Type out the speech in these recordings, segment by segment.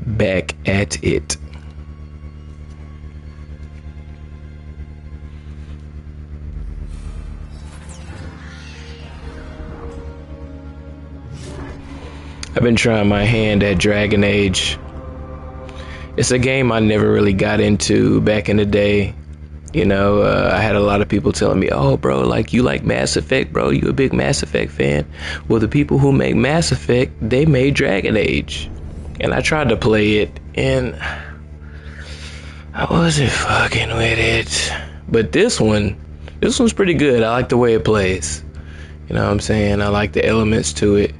back at it. I've been trying my hand at Dragon Age. It's a game I never really got into back in the day. You know, I had a lot of people telling me, oh, bro, like, you like Mass Effect, bro? You a big Mass Effect fan? Well, the people who make Mass Effect, they made Dragon Age. And I tried to play it, and I wasn't fucking with it. But this one's pretty good. I like the way it plays. You know what I'm saying? I like the elements to it.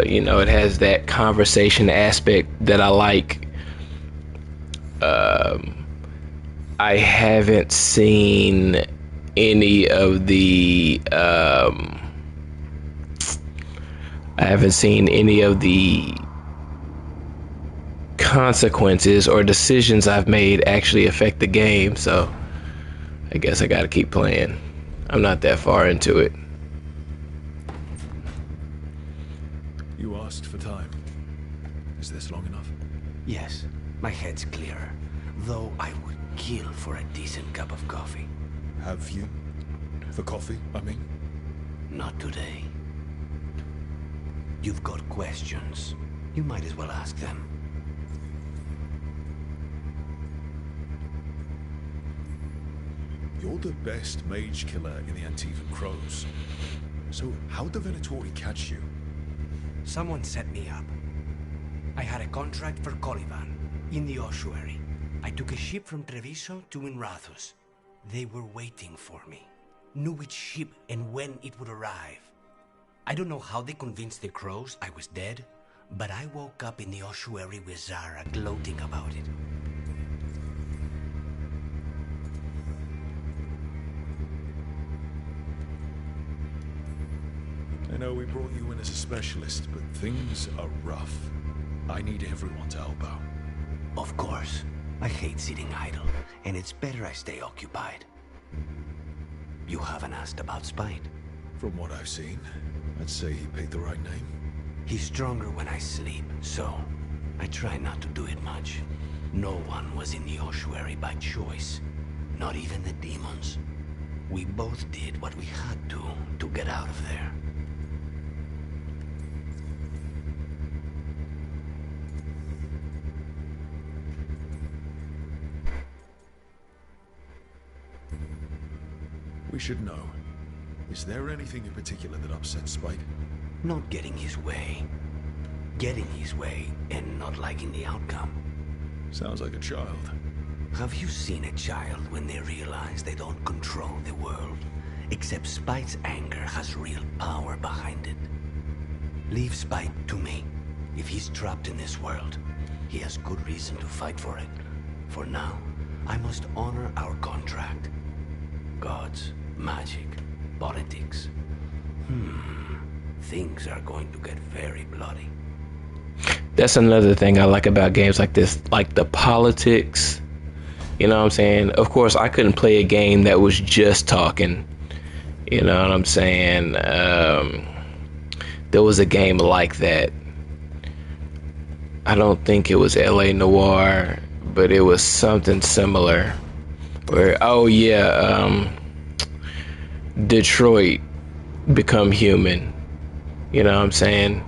You know, it has that conversation aspect that I like. I haven't seen any of the consequences or decisions I've made actually affect the game, so I guess I gotta keep playing. I'm not that far into it. You asked for time. Is this long enough? Yes, my head's clearer, though I would kill for a decent cup of coffee. Have you? For coffee, I mean? Not today. You've got questions. You might as well ask them. You're the best mage killer in the Antivan Crows. So how'd the Venatori catch you? Someone set me up. I had a contract for Colivan, in the ossuary. I took a ship from Treviso to Minrathus. They were waiting for me. Knew which ship and when it would arrive. I don't know how they convinced the Crows I was dead, but I woke up in the ossuary with Zara gloating about it. I know we brought you in as a specialist, but things are rough. I need everyone to help out. Of course. I hate sitting idle, and it's better I stay occupied. You haven't asked about Spite. From what I've seen, I'd say he picked the right name. He's stronger when I sleep, so I try not to do it much. No one was in the ossuary by choice, not even the demons. We both did what we had to get out of there. We should know. Is there anything in particular that upsets Spite? Not getting his way. Getting his way and not liking the outcome. Sounds like a child. Have you seen a child when they realize they don't control the world? Except Spite's anger has real power behind it. Leave Spite to me. If he's trapped in this world, he has good reason to fight for it. For now, I must honor our contract. Gods, magic, politics. Things are going to get very bloody. That's another thing I like about games like this, like the politics. You know what I'm saying? Of course, I couldn't play a game that was just talking. You know what I'm saying? There was a game like that. I don't think it was LA Noire, but it was something similar. Where, oh yeah, Detroit Become Human. You know what I'm saying?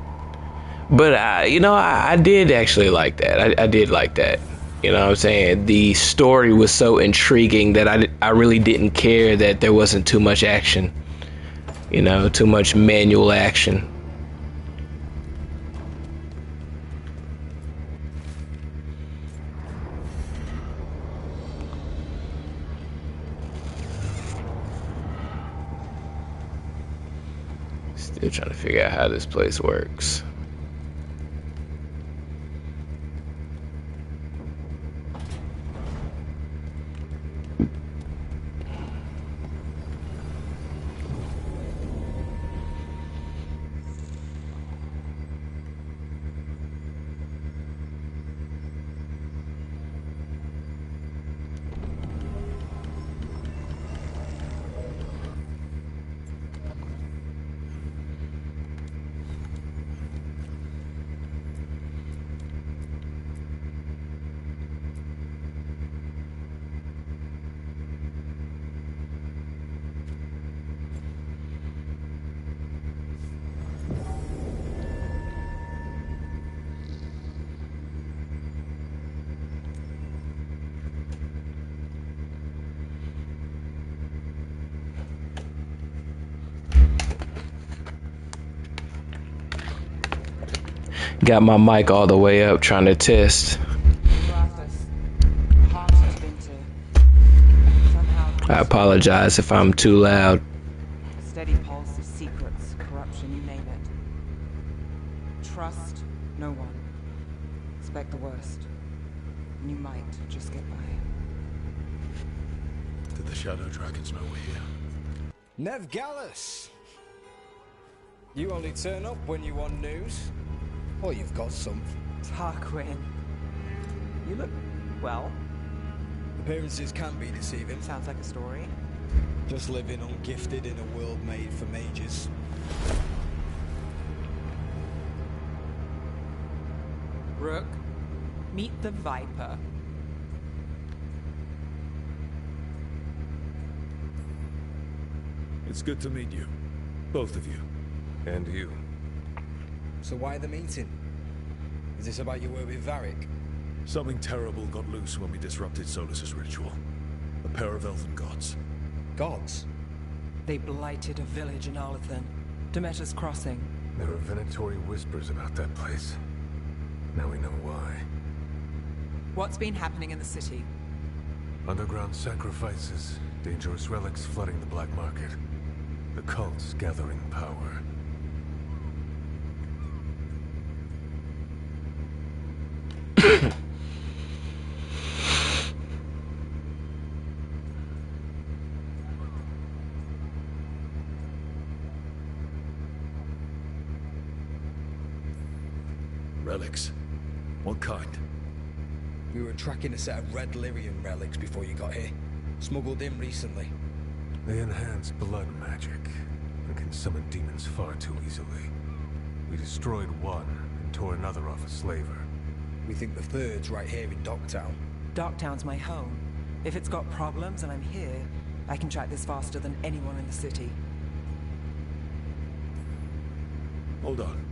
But I did actually like that. I did like that. You know what I'm saying? The story was so intriguing that I really didn't care that there wasn't too much action. You know, too much manual action. Still trying to figure out how this place works. got my mic all the way up trying to test. I apologize if I'm too loud. Steady pulse of secrets, corruption, you name it. Trust no one. Expect the worst. And you might just get by. Did the Shadow Dragons know we're here? Nev Gallus! You only turn up when you want news. Or you've got some. Tarquin. You look well. Appearances can be deceiving. Sounds like a story. Just living ungifted in a world made for mages. Rook, meet the Viper. It's good to meet you. Both of you. And you. So why the meeting? Is this about your work with Varric? Something terrible got loose when we disrupted Solus's ritual. A pair of elven gods. Gods? They blighted a village in Arlathan. Demeter's Crossing. There are Venatori whispers about that place. Now we know why. What's been happening in the city? Underground sacrifices, dangerous relics flooding the black market. The cults gathering power. Relics? What kind? We were tracking a set of red lyrium relics before you got here. Smuggled in recently. They enhance blood magic and can summon demons far too easily. We destroyed one and tore another off a slaver. We think the third's right here in Docktown. Docktown's my home. If it's got problems and I'm here, I can track this faster than anyone in the city. Hold on.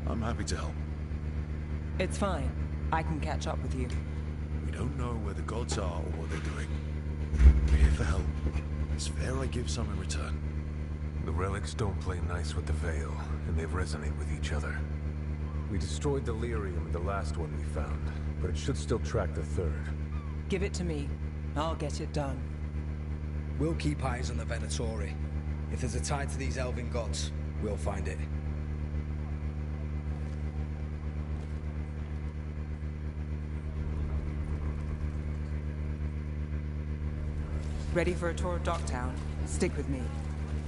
I'm happy to help. It's fine. I can catch up with you. We don't know where the gods are or what they're doing. We're here for help. It's fair I give some in return. The relics don't play nice with the Veil, and they resonate with each other. We destroyed the lyrium in the last one we found, but it should still track the third. Give it to me. I'll get it done. We'll keep eyes on the Venatori. If there's a tie to these elven gods, we'll find it. Ready for a tour of Docktown? Stick with me.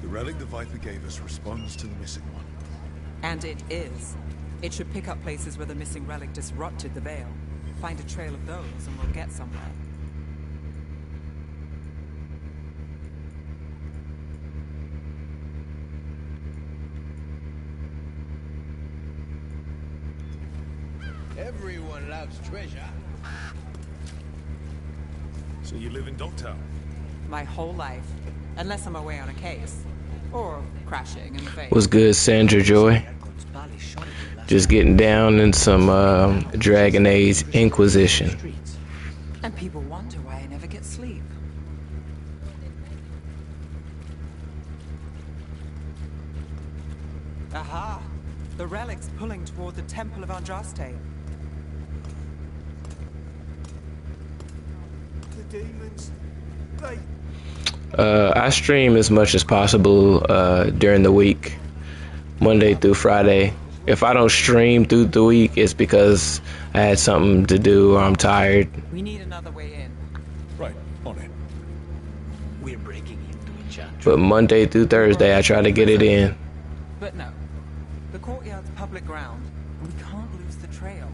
The relic the Viper gave us responds to the missing one. And it is. It should pick up places where the missing relic disrupted the Veil. Find a trail of those and we'll get somewhere. Everyone loves treasure. So you live in Docktown? My whole life. Unless I'm away on a case. Or crashing in the Veil. What's good, Sandra Joy? Just getting down in some Dragon Age Inquisition. And people wonder why I never get sleep. Aha! The relic's pulling toward the Temple of Andraste. The demons, they... I stream as much as possible during the week, Monday through Friday. If I don't stream through the week, it's because I had something to do or I'm tired. We need another way in. Right, on it. We're breaking into a chat. But Monday through Thursday, I try to get it in. But no. The courtyard's public ground, and we can't lose the trail.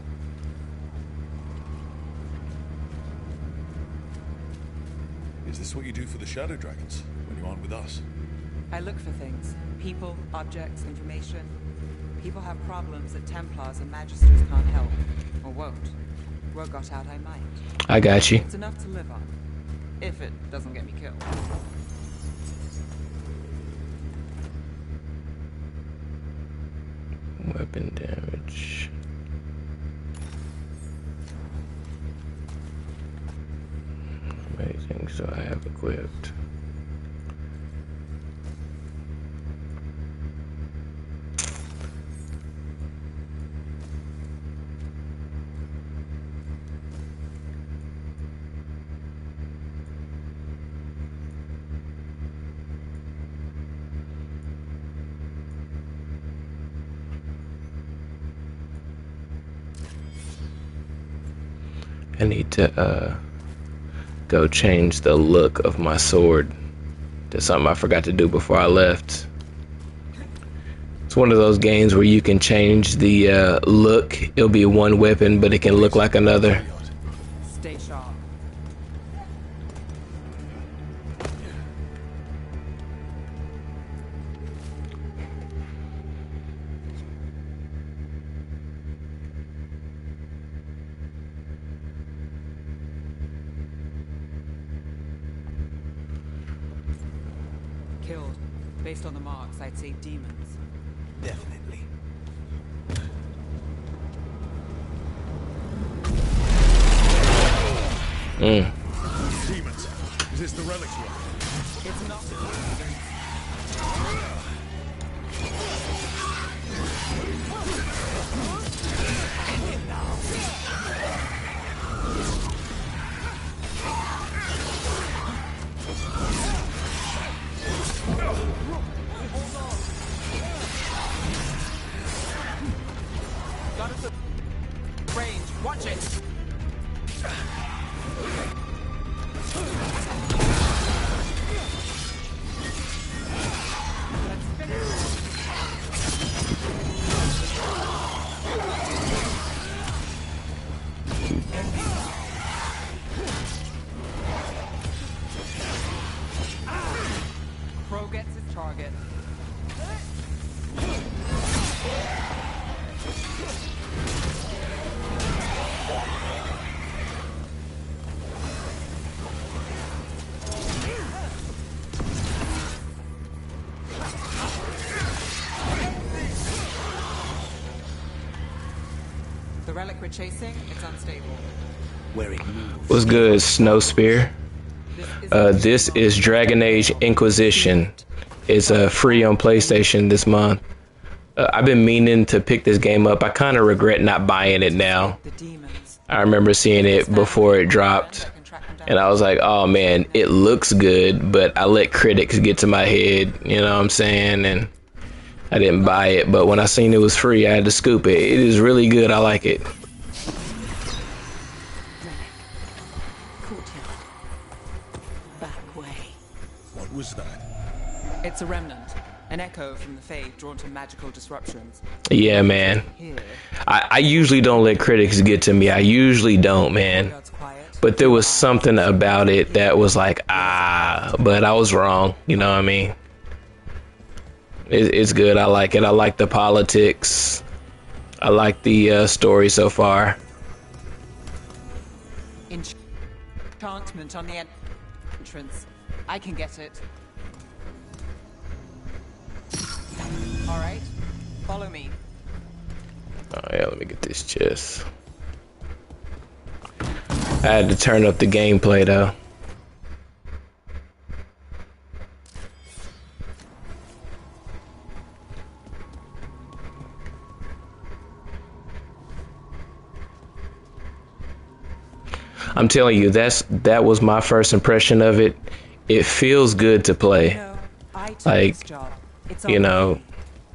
Is this what you do for the Shadow Dragons when you aren't with us? I look for things. People, objects, information. People have problems that Templars and Magisters can't help. Or won't. Word got out I might. I got you. It's enough to live on. If it doesn't get me killed. Weapon damage. How many things do I have equipped? I need to go change the look of my sword. That's something I forgot to do before I left. It's one of those games where you can change the look. It'll be one weapon, but it can look like another. Stay sharp. Killed. Based on the marks, I'd say demons. Definitely. Demons. Is this the relics one? It's not. Got us a range. Watch it. Crow gets his target. The relic we're chasing, it's unstable. Where it moves. What's good, Snow Spear? This is Dragon Age Inquisition. It's free on PlayStation this month. I've been meaning to pick this game up. I kind of regret not buying it now. The demons. I remember seeing it before it dropped, and I was like, oh man, it looks good, but I let critics get to my head, you know what I'm saying? And I didn't buy it, but when I seen it was free, I had to scoop it. It is really good. I like it. Courtyard. Back way. What was that? It's a remnant. An echo from the Fade drawn to magical disruptions. Yeah, man. Here, I usually don't let critics get to me. I usually don't, man. God's quiet. But there was something about it that was like, but I was wrong. You know what I mean? It's good. I like it. I like the politics. I like the story so far. Enchantment on the entrance. I can get it. All right, follow me. Oh yeah, let me get this chest. I had to turn up the gameplay though. I'm telling you, that was my first impression of it. It feels good to play. No, I took Like, this job. It's you on know, me.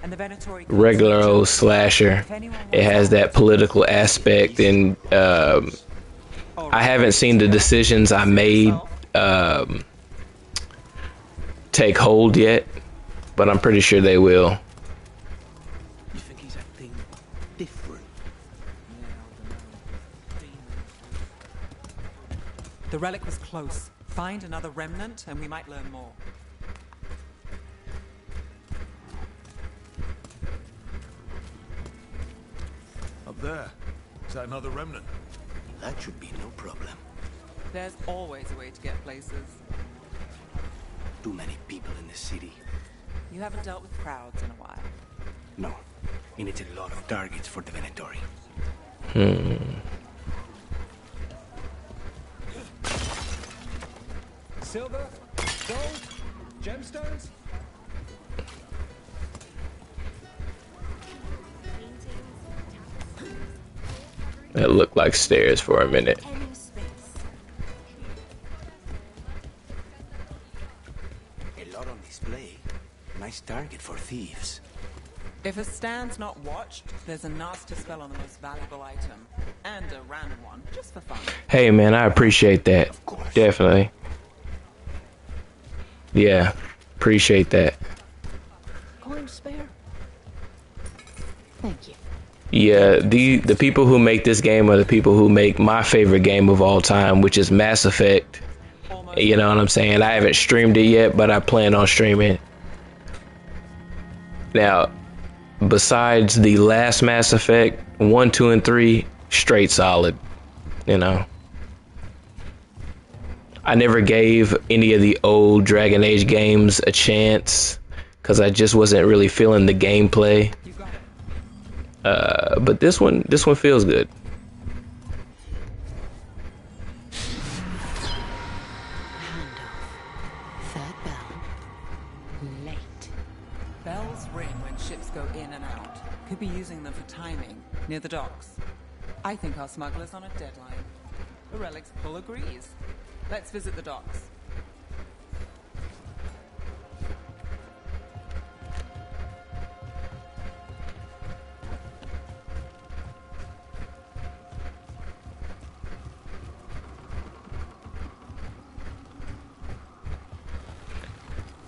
And the Venatori regular old slasher. It has that political aspect, and I haven't seen the decisions I made take hold yet, but I'm pretty sure they will. You think he's acting different? The relic was close. Find another remnant, and we might learn more. Up there. Is that another remnant? That should be no problem. There's always a way to get places. Too many people in the city. You haven't dealt with crowds in a while. No. He needs a lot of targets for the Venatori. Silver? Gold? Gemstones? That looked like stairs for a minute. A lot on display. Nice target for thieves. If a stand's not watched, there's a nasty spell on the most valuable item. And a random one, just for fun. Hey, man, I appreciate that. Definitely. Yeah, appreciate that. Coin spare? Thank you. Yeah, the people who make this game are the people who make my favorite game of all time, which is Mass Effect. You know what I'm saying? I haven't streamed it yet, but I plan on streaming. Now, besides the last Mass Effect, 1, 2, and 3, straight solid. You know. I never gave any of the old Dragon Age games a chance because I just wasn't really feeling the gameplay. But this one feels good. Third bell. Late. Bells ring when ships go in and out. Could be using them for timing, near the docks. I think our smuggler's on a deadline. The Relic's pull agrees. Let's visit the docks.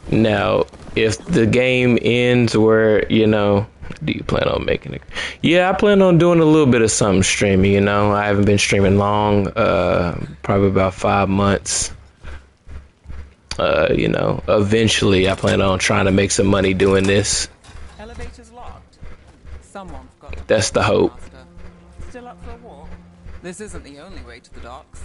Now, if the game ends where, you know, do you plan on making it? Yeah, I plan on doing a little bit of something streaming, you know. I haven't been streaming long, probably about 5 months. You know, eventually I plan on trying to make some money doing this. Elevator's locked. Someone forgot to That's the hope. master. Still up for a walk? This isn't the only way to the docks.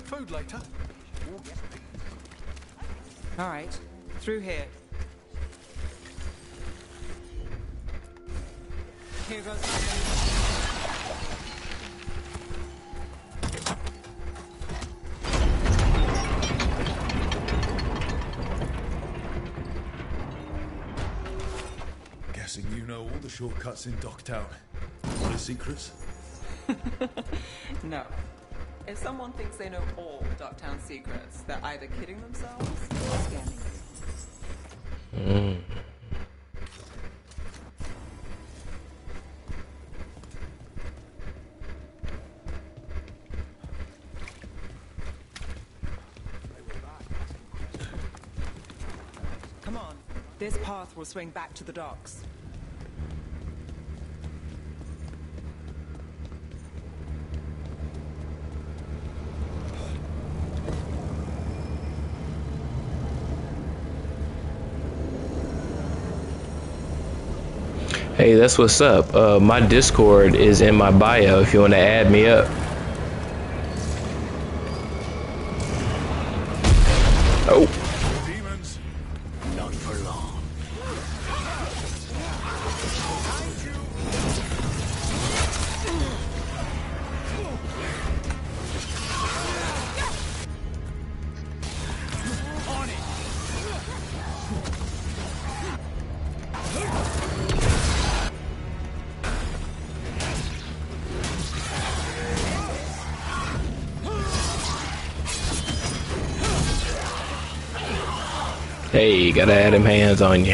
Food later. All right, through here. Here goes nothing. Guessing you know all the shortcuts in Docktown. What are secrets? No. If someone thinks they know all Docktown secrets, they're either kidding themselves or scamming you. Come on. This path will swing back to the docks. Hey, that's what's up. My Discord is in my bio if you want to add me up. Oh. Demons. Not for long. Hey, you gotta add them hands on you.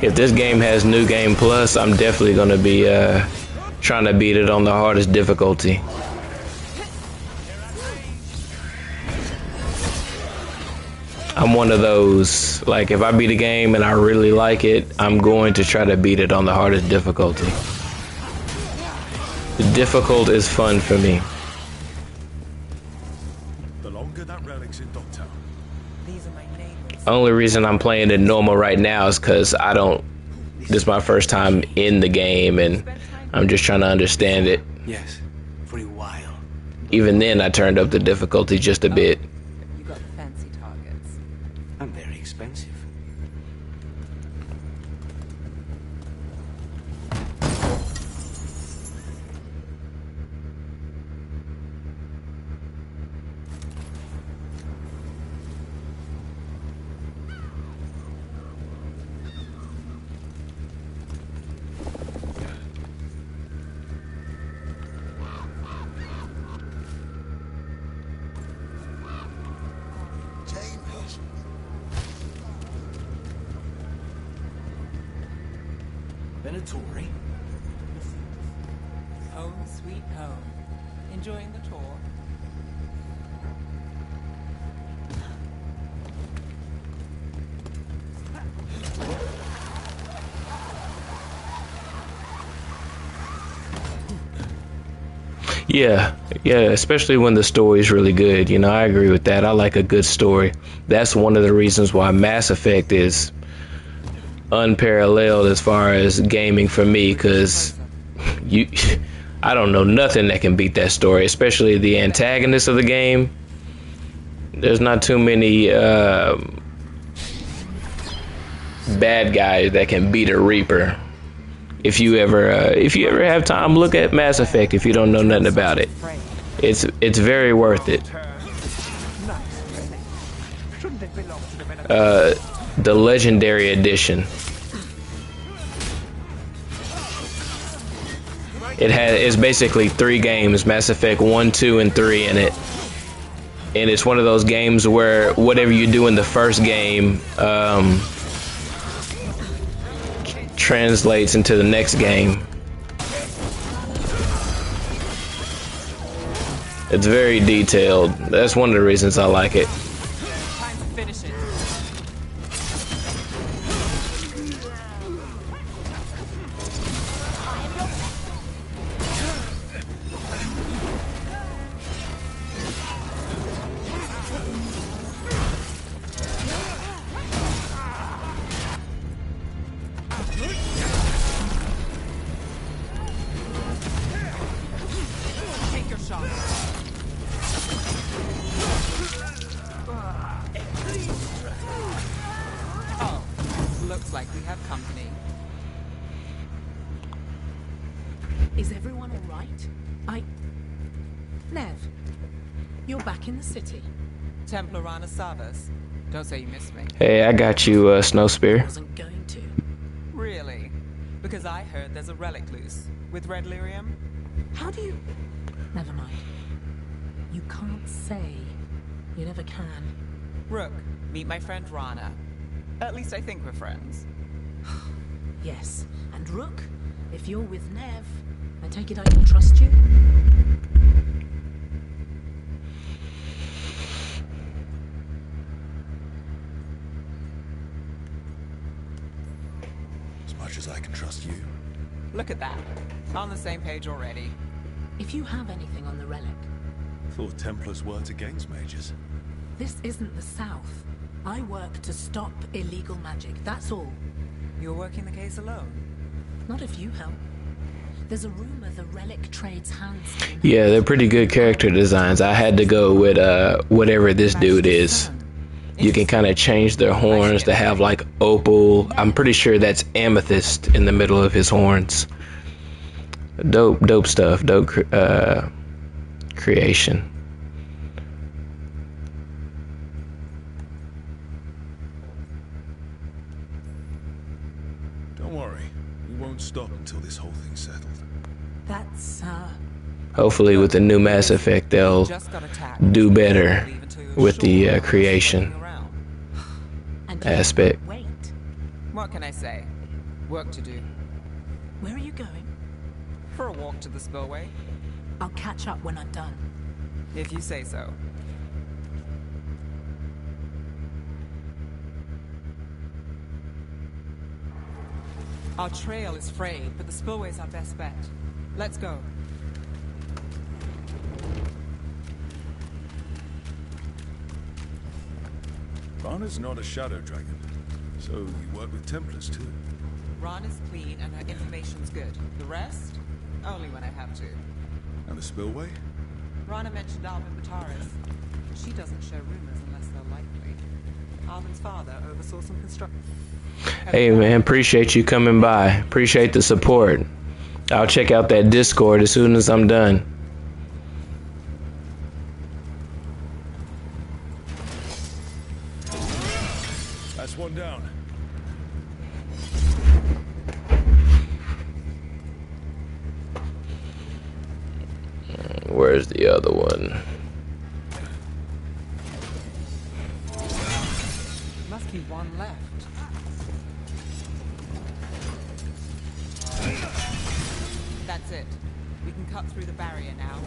If this game has New Game Plus, I'm definitely gonna be trying to beat it on the hardest difficulty. I'm one of those, like if I beat a game and I really like it, I'm going to try to beat it on the hardest difficulty. The difficult is fun for me. The longer that relic's in Docktown. These are my neighbors. Only reason I'm playing it normal right now is because this is my first time in the game and I'm just trying to understand it. Yes, for a while. Even then, I turned up the difficulty just a bit. You got fancy targets. I'm very expensive. places. Venatori? Home sweet home. Enjoying the tour? Yeah, especially when the story's really good. You know, I agree with that. I like a good story. That's one of the reasons why Mass Effect is unparalleled as far as gaming for me, because you, I don't know nothing that can beat that story, especially the antagonist of the game. There's not too many bad guys that can beat a Reaper. If you ever have time, look at Mass Effect. If you don't know nothing about it, it's very worth it. The Legendary Edition. It's basically 3 games: Mass Effect 1, 2, and 3 in it. And it's one of those games where whatever you do in the first game translates into the next game. It's very detailed. That's one of the reasons I like it. Time to finish it. Take your shot. Oh, looks like we have company. Is everyone all right? Nev, you're back in the city. Templar Rana Savas. Don't say you missed me. Hey, I got you, Snowspear. Wasn't going to. Really? Because I heard there's a relic loose. With red lyrium? How do you... Never mind. You can't say. You never can. Rook, meet my friend Rana. At least I think we're friends. Yes. And Rook, if you're with Nev, I take it I can trust you? As much as I can trust you. Look at that. On the same page already. If you have anything on the relic, Thought Templars worked against mages. this isn't the South. I work to stop illegal magic, that's all. You're working the case alone? Not if you help. There's a rumor the relic trades hands. Yeah, they're pretty good character designs. I had to go with whatever this dude is. You can kind of change their horns to have like opal. I'm pretty sure that's amethyst in the middle of his horns. Dope stuff. Dope creation. Don't worry, we won't stop until this whole thing's settled. That's, Hopefully with the new Mass Effect they'll Just got attacked. do better Leave until you're with the sure creation what's around. and you aspect. wait. What can I say? Work to do. Where are you going? For a walk to the spillway, I'll catch up when I'm done. if you say so. Our trail is frayed, but the spillway's our best bet. Let's go. Rana's not a shadow dragon, so you work with Templars too. Ron is clean and her information's good. The rest? Only when I have to. And the spillway? Rana mentioned Alvin Bataris. She doesn't share rumors unless they're likely. Alvin's father oversaw some construction. Hey man, appreciate you coming by. Appreciate the support. I'll check out that Discord as soon as I'm done. That's one down. Where's the other one? be one left. That's it. We can cut through the barrier now.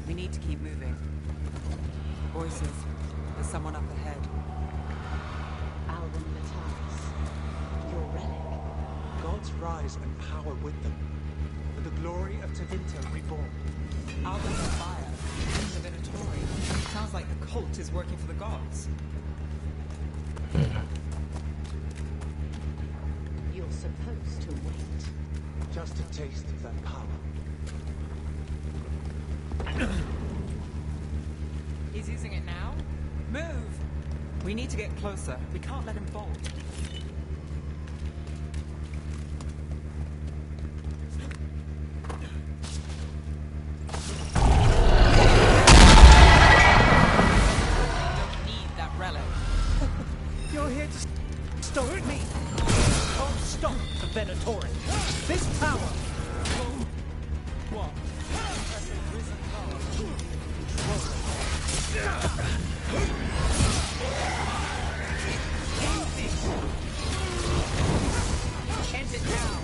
We need to keep moving. Voices. There's someone up ahead. Alvin Vitalis. Your relic. Gods rise and power with them. For the glory of Tevinter reborn. Alvin's on fire. The Venatori. Sounds like the cult is working for the gods. You're supposed to wait. Just a taste of that power. He's using it now? Move! We need to get closer. We can't let him bolt. Don't need that relic. You're here to stop me. Can't stop the Venatori. This power. What? Impressive risen god. End it now.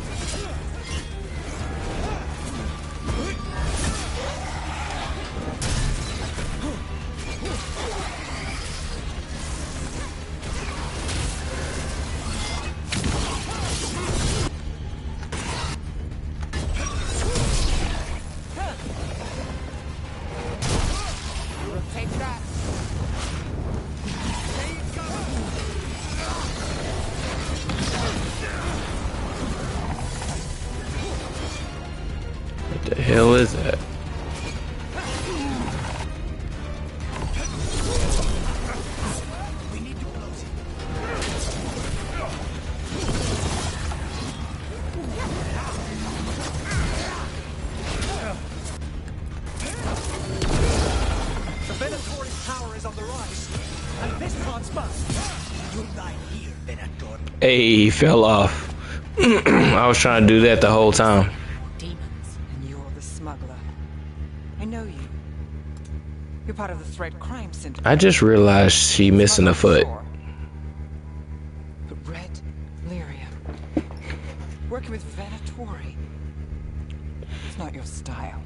Take that. What the hell is that? We need to close it. The Venatori's power is on the rise, and this plant's must. You lie here, Venator. Hey, he fell off. I was trying to do that the whole time. Demons. And you're the smuggler. I know you. You're part of the Thread crime syndicate. I just realized she missing a foot. Sure. But Red Lyrium. Working with Venatori. It's not your style.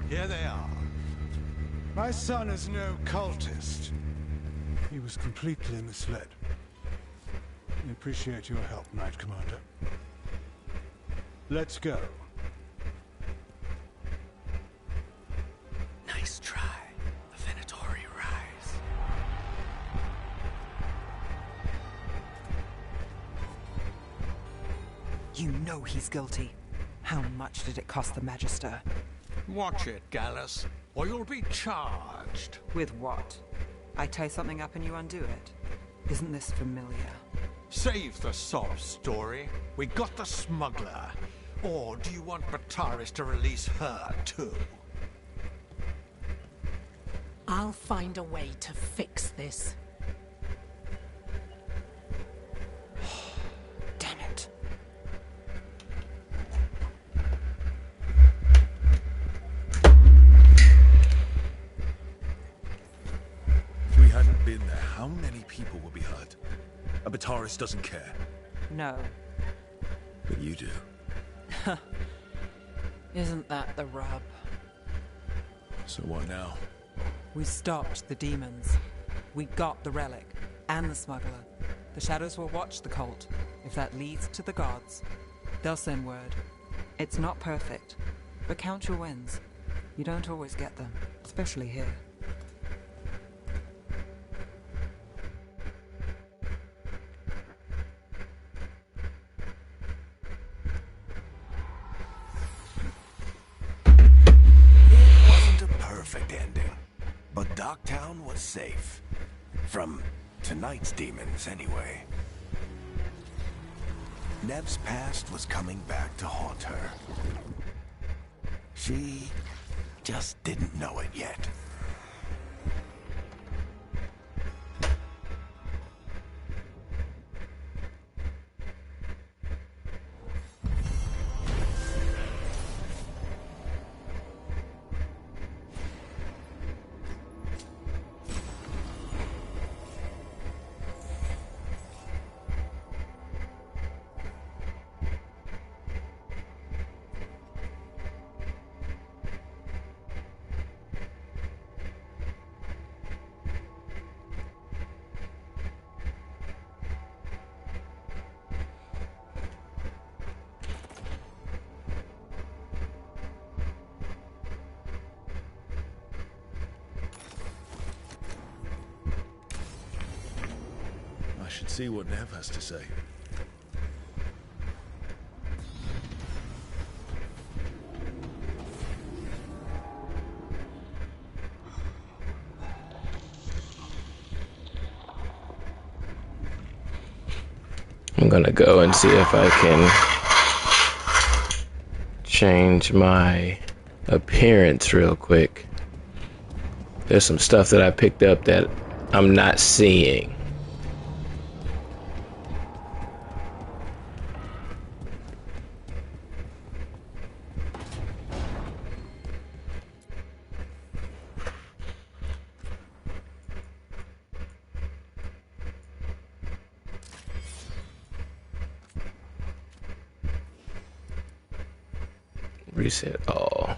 Here they are. My son is no cultist. He was completely misled. We appreciate your help, Knight Commander. Let's go. Nice try. The Venatori rise. You know he's guilty. How much did it cost the Magister? Watch it, Gallus, or you'll be charged. With what? I tie something up and you undo it. Isn't this familiar? Save the sob story. We got the smuggler. Or do you want Bataris to release her, too? I'll find a way to fix this. Damn it. If we hadn't been there, how many people would be hurt? And Bataris doesn't care. No. But you do. Isn't that the rub? So what now? We stopped the demons. We got the relic. And the smuggler. The shadows will watch the cult. If that leads to the gods, they'll send word. It's not perfect, but count your wins. You don't always get them, especially here. It wasn't a perfect ending, but Docktown was safe. From tonight's demons, anyway. Nev's past was coming back to haunt her. She just didn't know it yet. should see what Nev has to say. I'm gonna go and see if I can change my appearance real quick. There's some stuff that I picked up that I'm not seeing. Reset all.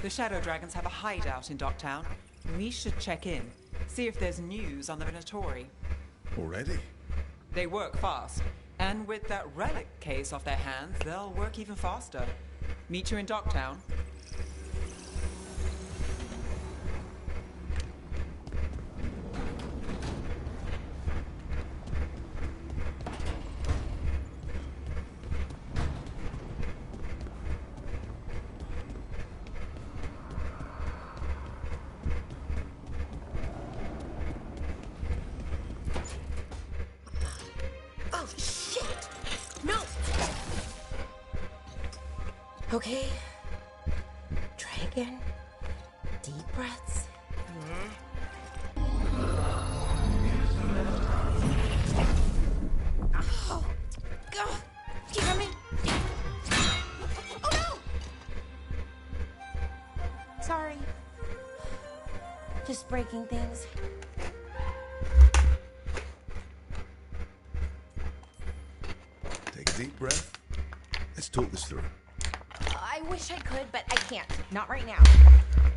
The Shadow Dragons have a hideout in Docktown. We should check in, see if there's news on the Venatori. Already? They work fast, and with that relic case off their hands, they'll work even faster. Meet you in Docktown. Okay. Try again. Deep breaths. Oh, God. Damn it. Oh, no. Sorry. Just breaking things. Take a deep breath. Let's talk this through. I wish I could, but I can't. Not right now.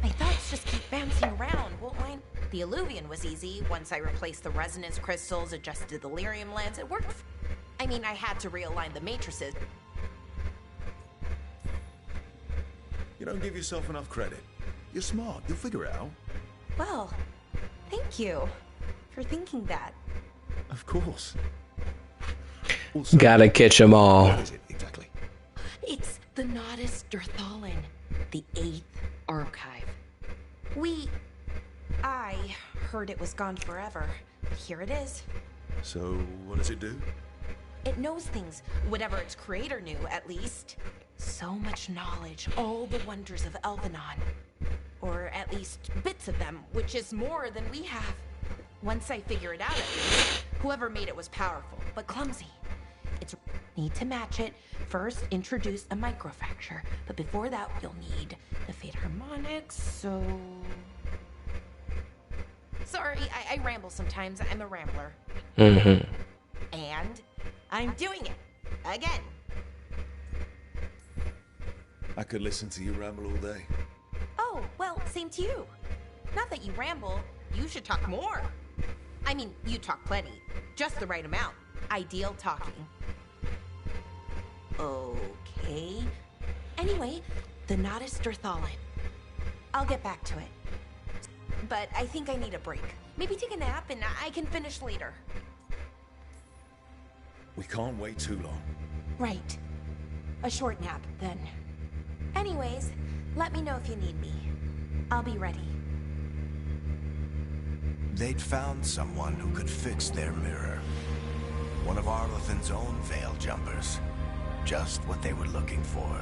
My thoughts just keep bouncing around, won't mine? The Illuvian was easy. Once I replaced the resonance crystals, adjusted the Lyrium lens, it worked. I mean, I had to realign the matrices. You don't give yourself enough credit. You're smart. You'll figure it out. Well, thank you for thinking that. Of course. Also, gotta catch them all. What is it exactly? It's the Nodus Durthalin, the 8th archive. I heard it was gone forever. Here it is. So, what does it do? It knows things, whatever its creator knew, at least. So much knowledge, all the wonders of Elvenon. Or at least bits of them, which is more than we have. Once I figure it out, at least, whoever made it was powerful, but clumsy. It's need to match it. First, introduce a microfracture, but before that, you'll need the Fate Harmonics, so... Sorry, I ramble sometimes. I'm a rambler. Mm-hmm. And I'm doing it. Again. I could listen to you ramble all day. Oh, well, same to you. Not that you ramble, you should talk more. I mean, you talk plenty. Just the right amount. Ideal talking. Okay. Anyway, the Nodus Derthalin. I'll get back to it. But I think I need a break. Maybe take a nap and I can finish later. We can't wait too long. Right. A short nap, then. Anyways, let me know if you need me. I'll be ready. They'd found someone who could fix their mirror. One of Arlathan's own Veil Jumpers. Just what they were looking for.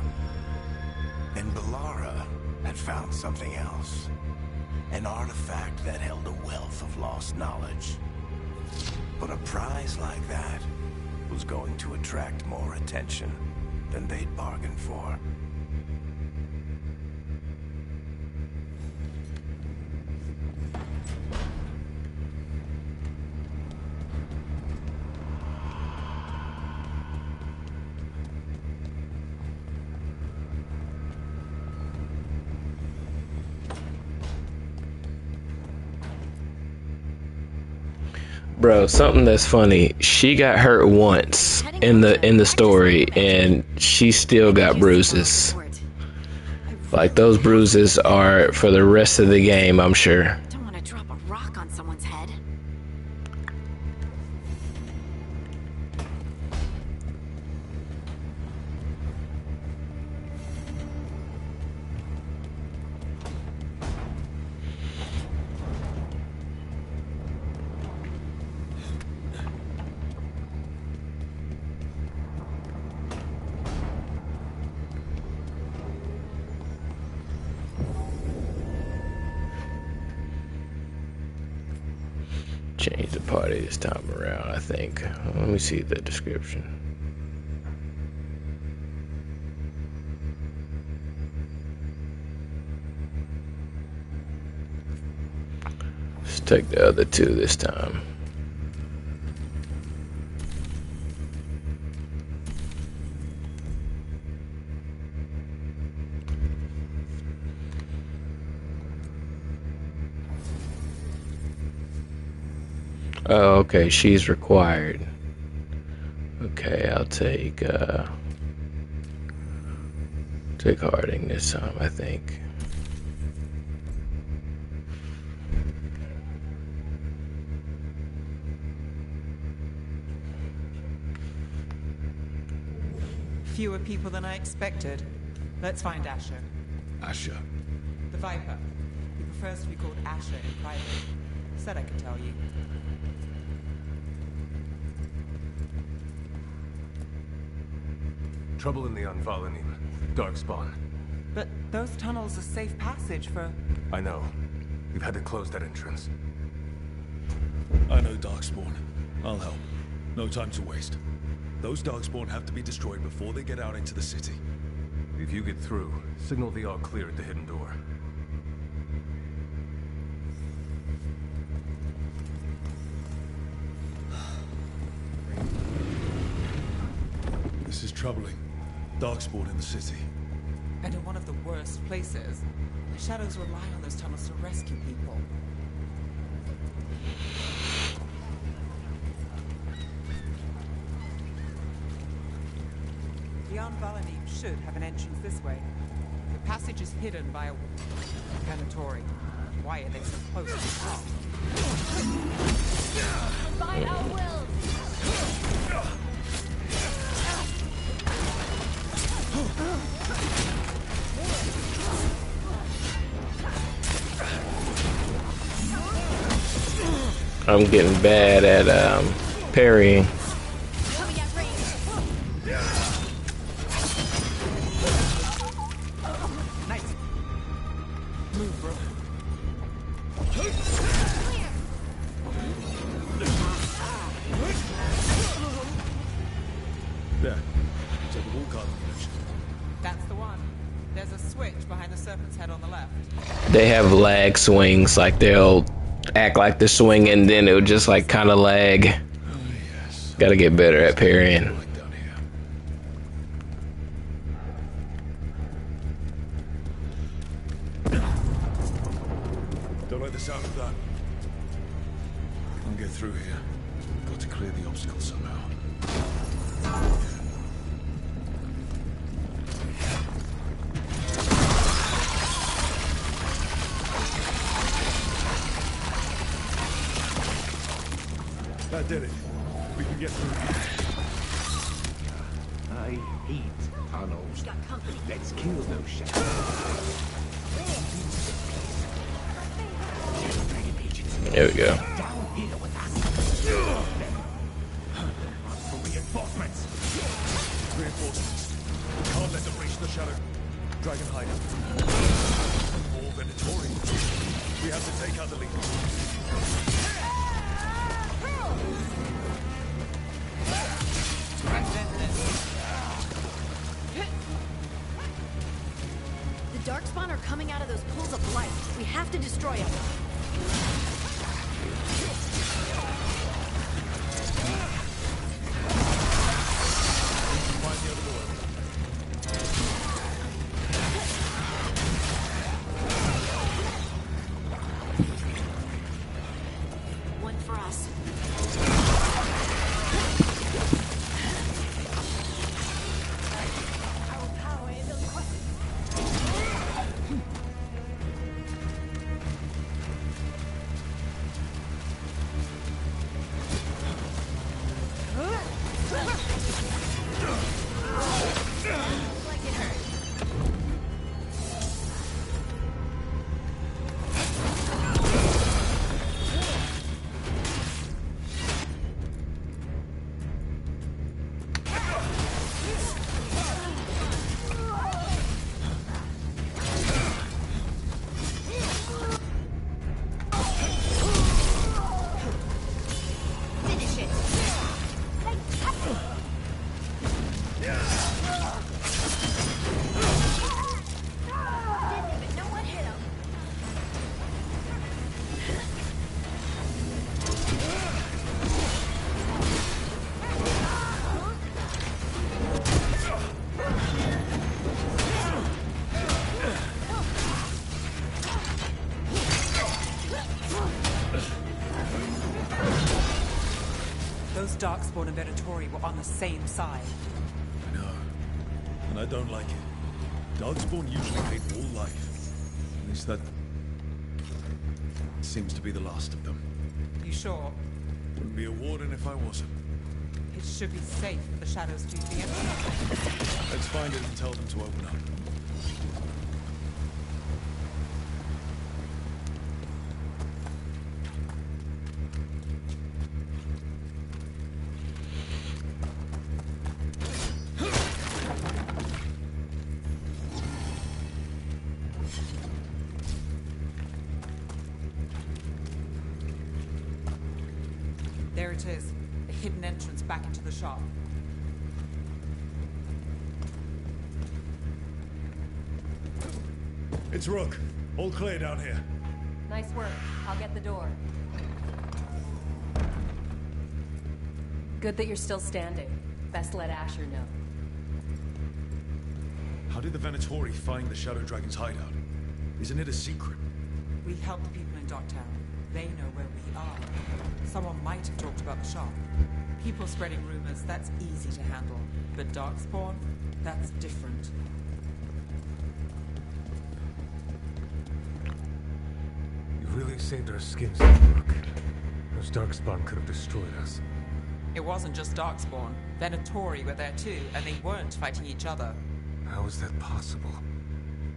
And Balara had found something else. An artifact that held a wealth of lost knowledge. But a prize like that was going to attract more attention than they'd bargained for. Bro, something that's funny. She got hurt once in the story, and she still got bruises. Like, those bruises are for the rest of the game, I'm sure. Don't want to drop a rock on someone's head. Change the party this time around, I think. Let me see the description. Let's take the other two this time. Oh, okay, she's required. Okay, I'll take Harding this time, I think. Fewer people than I expected. Let's find Asher. Asher? The Viper. He prefers to be called Asher in private. Said I could tell you. Trouble in the Anvalanim. Darkspawn. But those tunnels are safe passage for... I know. We've had to close that entrance. I know Darkspawn. I'll help. No time to waste. Those Darkspawn have to be destroyed before they get out into the city. If you get through, signal the all clear at the hidden door. This is troubling. Darkspawn in the city. And in one of the worst places. The Shadows rely on those tunnels to rescue people. The Anvalanim should have an entrance this way. The passage is hidden by a Venatori. Why are they so close to the top? By our will! I'm getting bad at parrying. Nice. Move, bro. connection. That's the one. There's a switch behind the serpent's head on the left. They have lag swings, like they'll act like they're swinging, and then it'll just like kind of lag. Gotta get better at parrying. Don't like the sound of that. Can't get through here. Got to clear the obstacle somehow. That did it. We can get through. I hate tunnels. Let's kill those shadows. There we go. Down here with us. For reinforcements. Reinforcements. We can't let them reach the shadow. Dragon hideout. More Venatori. We have to take out the leader. The Darkspawn are coming out of those pools of light. We have to destroy them. Find the other boy. One for us. Darkspawn and Venatori were on the same side. I know. And I don't like it. Darkspawn usually hate all life. At least that seems to be the last of them. You sure? Wouldn't be a warden if I wasn't. It should be safe for the shadows to be in. Let's find it and tell them to open up. There it is. A hidden entrance back into the shop. It's Rook. All clear down here. Nice work. I'll get the door. Good that you're still standing. Best let Asher know. How did the Venatori find the Shadow Dragon's hideout? Isn't it a secret? We help the people in Docktown. They know where we are. Someone might have talked about the shop. People spreading rumors, that's easy to handle. But Darkspawn, that's different. You really saved our skins, Rook. Those Darkspawn could have destroyed us. It wasn't just Darkspawn. Venatori were there too, and they weren't fighting each other. How is that possible?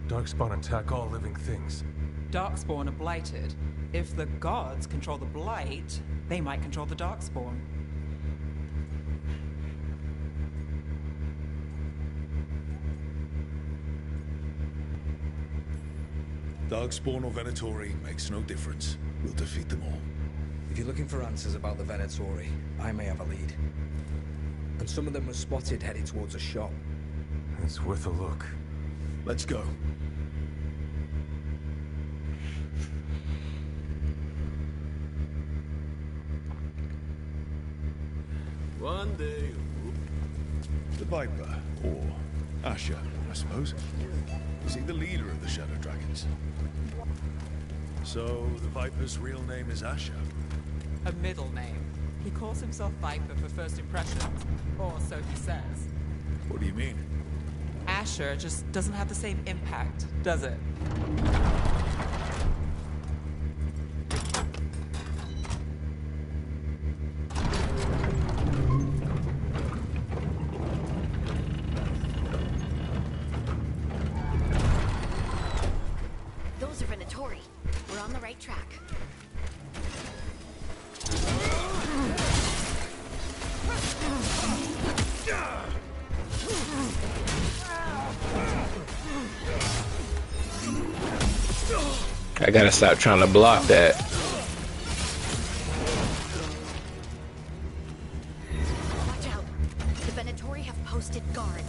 Darkspawn attack all living things. Darkspawn are blighted. If the gods control the blight, they might control the Darkspawn. Darkspawn or Venatori makes no difference. We'll defeat them all. If you're looking for answers about the Venatori, I may have a lead. And some of them were spotted heading towards a shop. It's worth a look. Let's go. One day. The Viper, or Asher, I suppose. Is he the leader of the Shadow Dragons? So, the Viper's real name is Asher? A middle name. He calls himself Viper for first impressions, or so he says. What do you mean? Asher just doesn't have the same impact, does it? Those are Venatori. We're on the right track. I gotta stop trying to block that. Watch out. The Venatori have posted guards.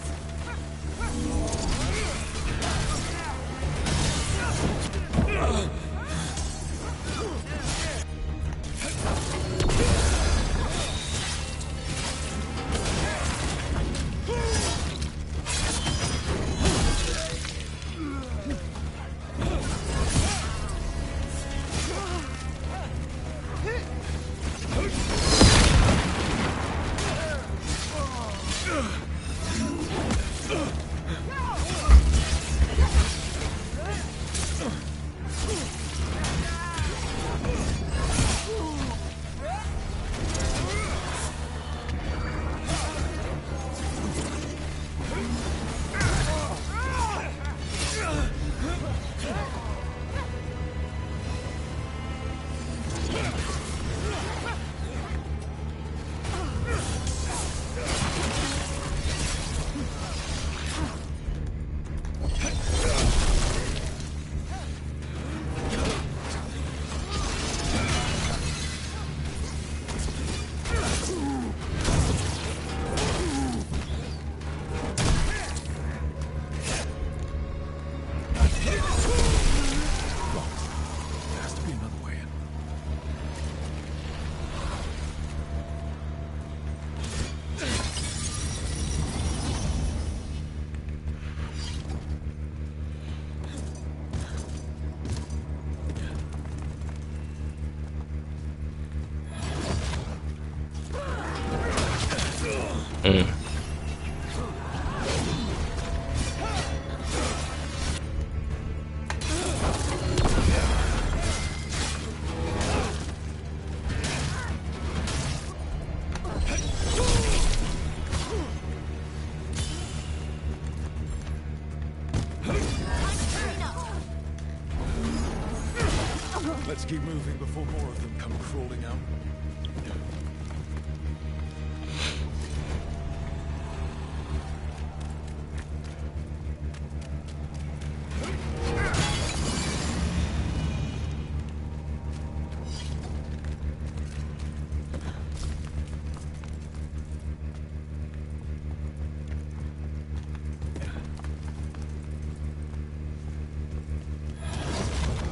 Let's keep moving before more of them come crawling out.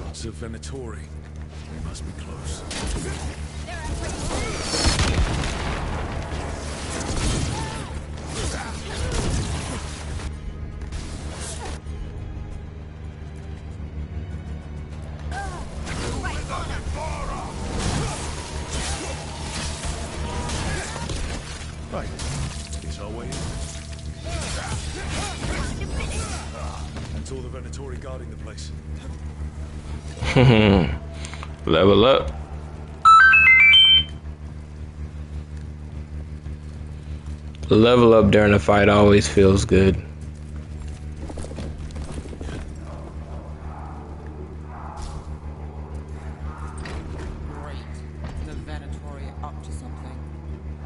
It's a Venatori. They must be close. Right. Is our way in? That's all the Venatori guarding the place. Level up. Level up during a fight always feels good. Great. The Venatori are up to something.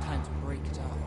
Time to break it up.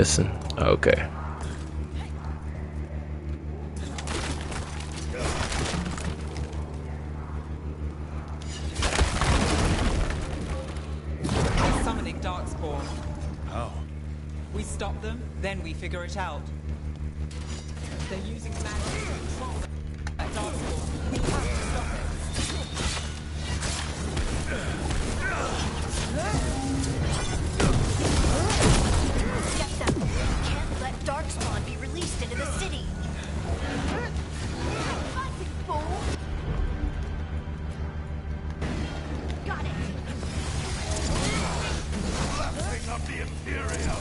Missing. Okay. Summoning Darkspawn. How? We stop them, then we figure it out. They're using magic to control that Darkspawn. We have to stop it. Get them. Can't let Darkspawn be released into the city. Fucking fool. Got it. Bring up the Imperium!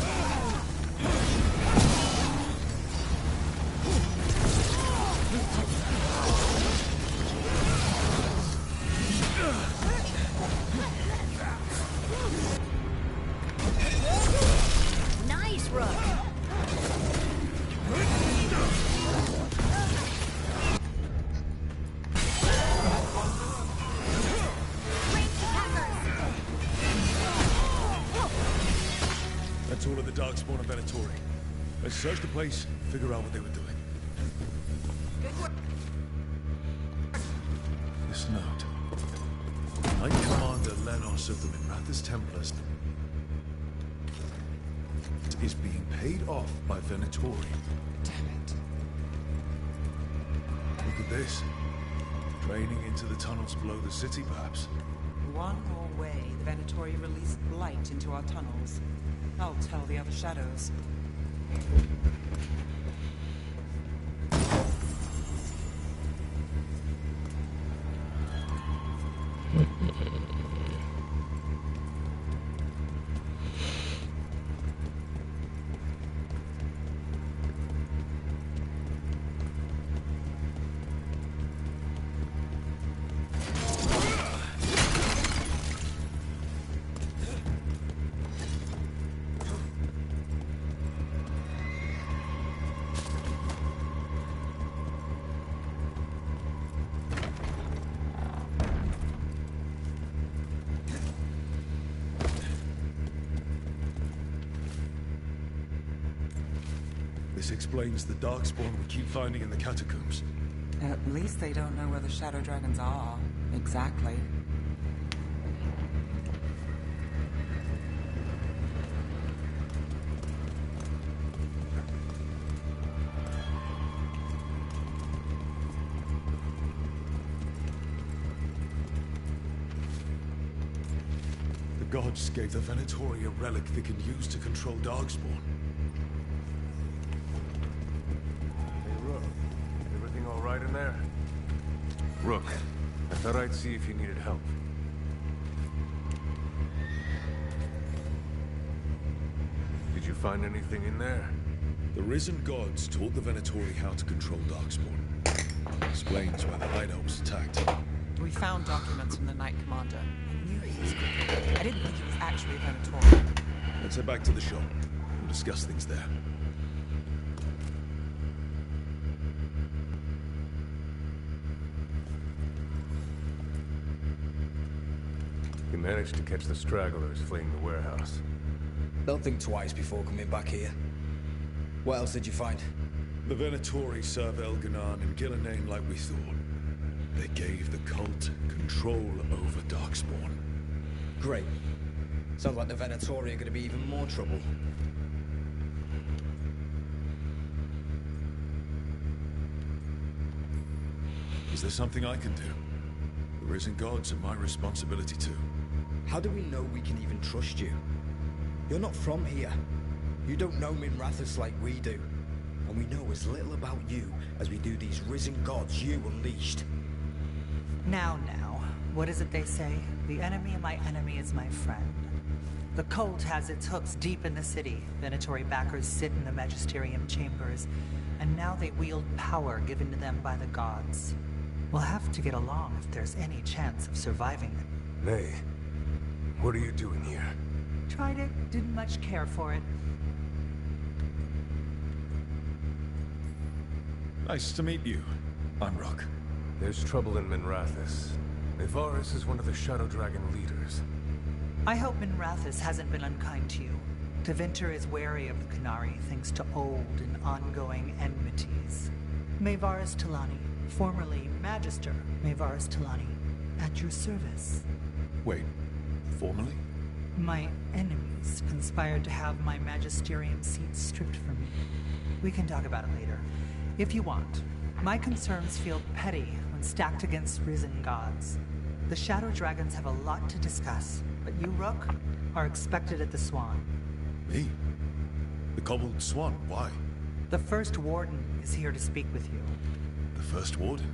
Nice, Rook. That's all of the Darkspawn and Venatori. Let's search the place, figure out what they were doing. This note. Knight Commander Lenos of the Minrathous Templars is being paid off by Venatori. Damn it. Look at this. Draining into the tunnels below the city, perhaps. One more way, the Venatori released blight into our tunnels. I'll tell the other shadows. This explains the Darkspawn we keep finding in the catacombs. At least they don't know where the Shadow Dragons are. Exactly. The gods gave the Venatori a relic they can use to control Darkspawn. Everything all right in there? Rook, I thought I'd see if you needed help. Did you find anything in there? The Risen Gods taught the Venatori how to control Darkspawn. Explains why the hideout was attacked. We found documents from the Knight Commander. I knew he was good. I didn't think he was actually a Venatori. Let's head back to the shop. We'll discuss things there. You managed to catch the stragglers fleeing the warehouse. Don't think twice before coming back here. What else did you find? The Venatori serve Elganon and Gillenane like we thought. They gave the cult control over Darkspawn. Great. Sounds like the Venatori are going to be even more trouble. Is there something I can do? The Risen Gods are my responsibility too. How do we know we can even trust you? You're not from here. You don't know Minrathous like we do. And we know as little about you as we do these Risen Gods you unleashed. Now, what is it they say? The enemy of my enemy is my friend. The cult has its hooks deep in the city. Venatori backers sit in the Magisterium chambers, and now they wield power given to them by the gods. We'll have to get along if there's any chance of surviving it. May, what are you doing here? Tried it, didn't much care for it. Nice to meet you. I'm Rook. There's trouble in Minrathous. Nevaris is one of the Shadow Dragon leaders. I hope Minrathous hasn't been unkind to you. Tevinter is wary of the Qunari thanks to old and ongoing enmities. Maevaris Talani, formerly Magister Maevaris Talani, at your service. Wait, formally? My enemies conspired to have my magisterium seat stripped from me. We can talk about it later, if you want. My concerns feel petty when stacked against risen gods. The Shadow Dragons have a lot to discuss, but you, Rook, are expected at the Swan. Me? The Cobbled Swan, why? The First Warden is here to speak with you. The First Warden?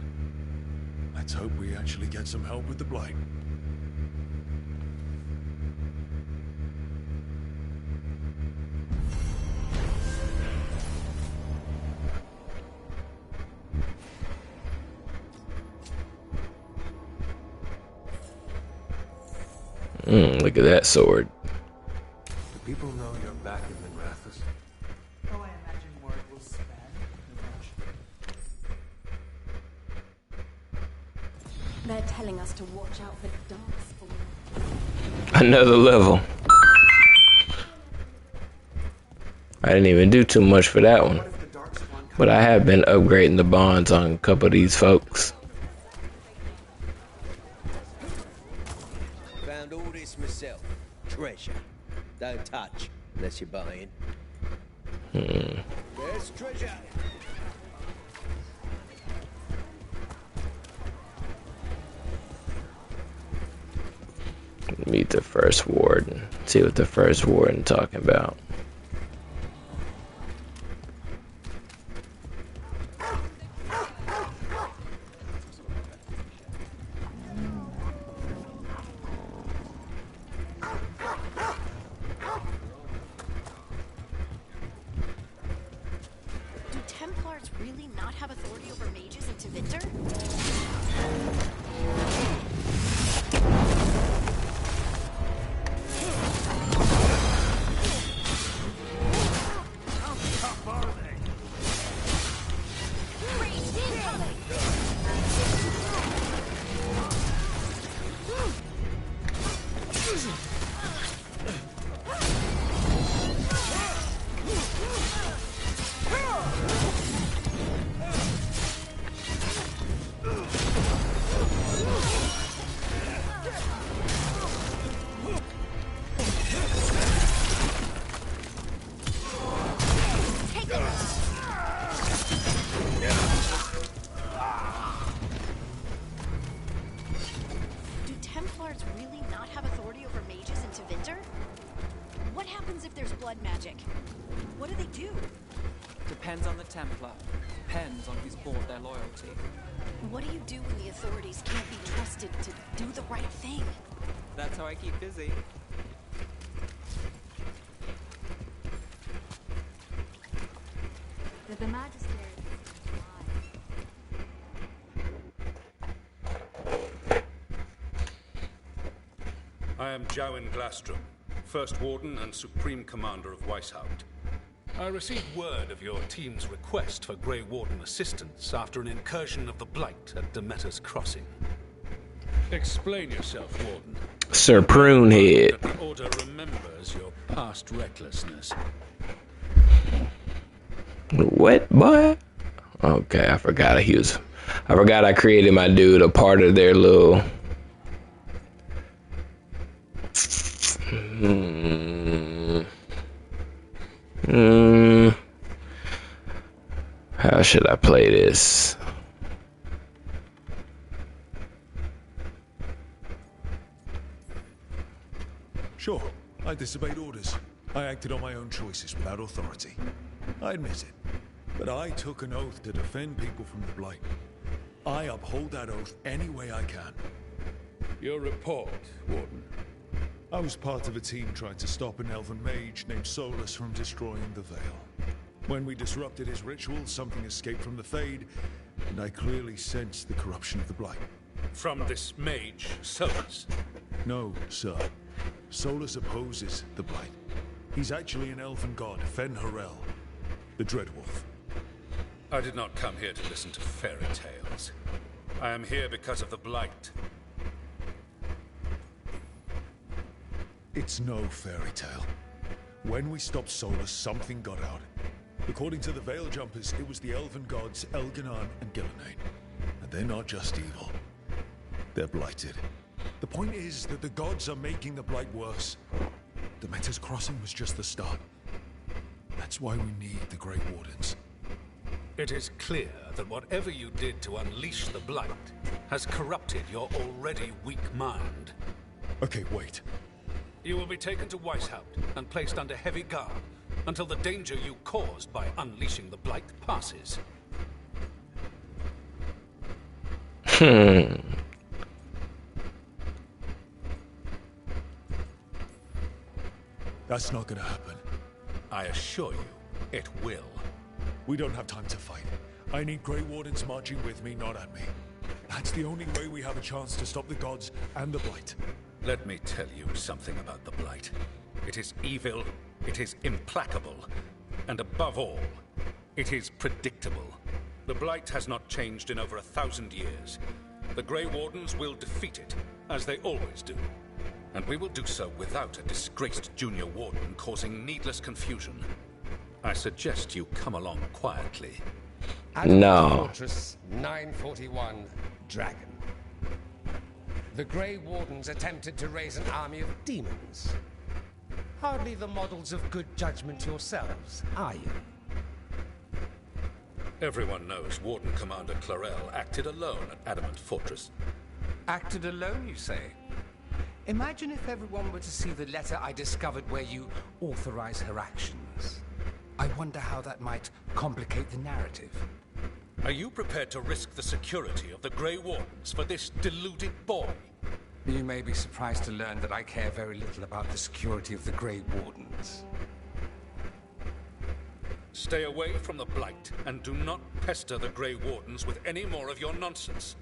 Let's hope we actually get some help with the Blight. Look at that sword. Do people know you're back in Minrathous? Oh, I imagine word will spread eventually. They're telling us to watch out for Darkspawn. Another level. I didn't even do too much for that one. But I have been upgrading the bonds on a couple of these folks. Found all this myself. Treasure. Don't touch unless you're buying. There's treasure. Meet the First Warden. See what the First Warden talking about. Do Templars really not have authority over mages in Tevinter? Do Templars really not have authority over mages in Tevinter? What happens if there's blood magic? What do they do? Depends on the Templar. Depends on who's bought their loyalty. What do you do when the authorities can't be trusted to do the right thing? That's how I keep busy. The Magister. I am Jowin Glastrom, First Warden and Supreme Commander of Weishaupt. I received word of your team's request for Grey Warden assistance after an incursion of the Blight at Demeter's Crossing. Explain yourself, Warden. Sir Prunehead. The Order remembers your past recklessness. What, boy? Okay, I forgot I created my dude a part of their little. How should I play this? Sure, I disobeyed orders. I acted on my own choices without authority. I admit it. But I took an oath to defend people from the Blight. I uphold that oath any way I can. Your report, Warden. I was part of a team trying to stop an elven mage named Solus from destroying the Veil. When we disrupted his ritual, something escaped from the Fade, and I clearly sensed the corruption of the Blight. From this mage, Solus? No, sir. Solus opposes the Blight. He's actually an elven god, Fen Harel, the Dreadwolf. I did not come here to listen to fairy tales. I am here because of the Blight. It's no fairy tale. When we stopped Solus, something got out. According to the Veil Jumpers, it was the elven gods Elganon and Gillenane. And they're not just evil. They're blighted. The point is that the gods are making the blight worse. Dementor's Crossing was just the start. That's why we need the Grey Wardens. It is clear that whatever you did to unleash the Blight has corrupted your already weak mind. Okay, wait. You will be taken to Weishaupt and placed under heavy guard until the danger you caused by unleashing the Blight passes. That's not gonna happen. I assure you, it will. We don't have time to fight. I need Grey Wardens marching with me, not at me. That's the only way we have a chance to stop the gods and the Blight. Let me tell you something about the Blight. It is evil, it is implacable, and above all, it is predictable. The Blight has not changed in over 1,000 years. The Grey Wardens will defeat it, as they always do. And we will do so without a disgraced junior warden causing needless confusion. I suggest you come along quietly. No. Fortress 941, Dragon. The Grey Wardens attempted to raise an army of demons. Hardly the models of good judgment yourselves, are you? Everyone knows Warden Commander Clarel acted alone at Adamant Fortress. Acted alone, you say? Imagine if everyone were to see the letter I discovered where you authorize her actions. I wonder how that might complicate the narrative. Are you prepared to risk the security of the Grey Wardens for this deluded boy? You may be surprised to learn that I care very little about the security of the Grey Wardens. Stay away from the Blight, and do not pester the Grey Wardens with any more of your nonsense.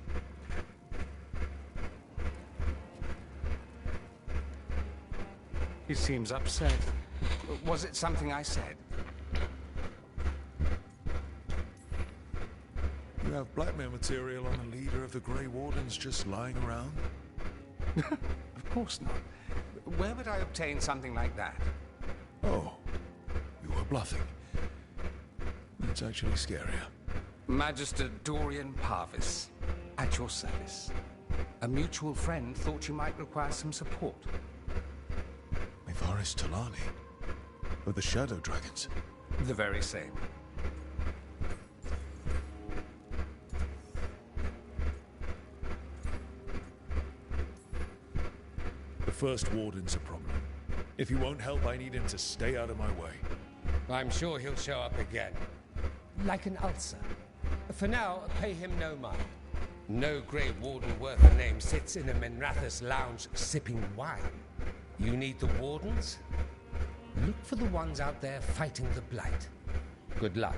He seems upset. Was it something I said? You have blackmail material on the leader of the Grey Wardens just lying around? Of course not. Where would I obtain something like that? Oh, you were bluffing. That's actually scarier. Magister Dorian Parvis, at your service. A mutual friend thought you might require some support. Myvaris Talani? Of the Shadow Dragons? The very same. The First Warden's a problem. If he won't help, I need him to stay out of my way. I'm sure he'll show up again. Like an ulcer. For now, pay him no mind. No Grey Warden worth a name sits in a Minrathous lounge sipping wine. You need the Wardens? Look for the ones out there fighting the Blight. Good luck.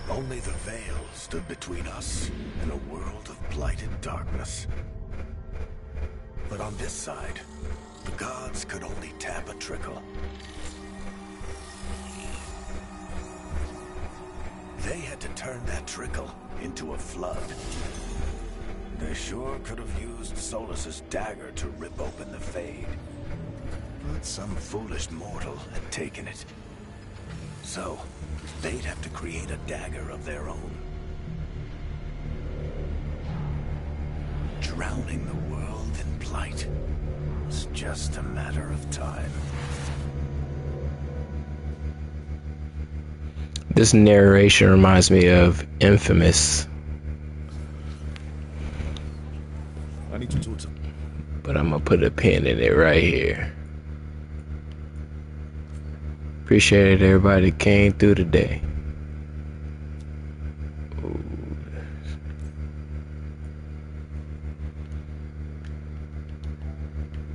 Only the Veil stood between us and a world of blighted darkness. But on this side, the gods could only tap a trickle. They had to turn that trickle into a flood. They sure could have used Solus's dagger to rip open the Fade. But some foolish mortal had taken it. So, they'd have to create a dagger of their own. Drowning the world in blight was just a matter of time. This narration reminds me of Infamous. I need to talk to... But I'm gonna put a pin in it right here. Appreciate everybody that came through today. Ooh.